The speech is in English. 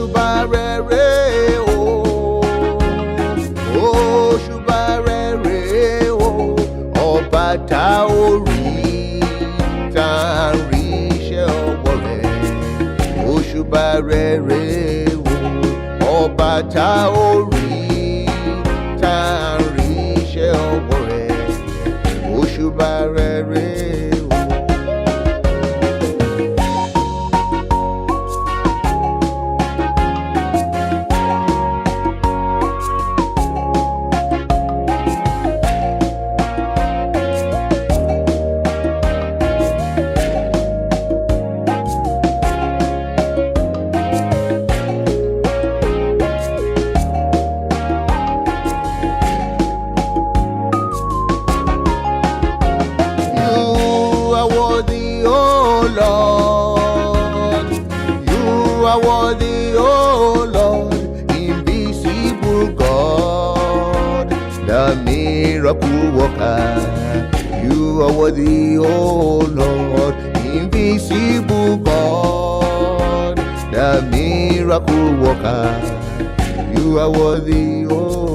òṣùbà rere o, òṣùbà rere o, ọba tá ò rí tá ń rí iṣẹ́ ọwọ́ rẹ̀. Òṣùbà rere o, ọba tá ò rí tá ń rí iṣẹ́ ọwọ́ rẹ̀. Òṣùbà rere o. Lord, you are worthy, oh Lord, invisible God, the miracle worker. You are worthy, oh Lord, invisible God, the miracle worker. You are worthy, oh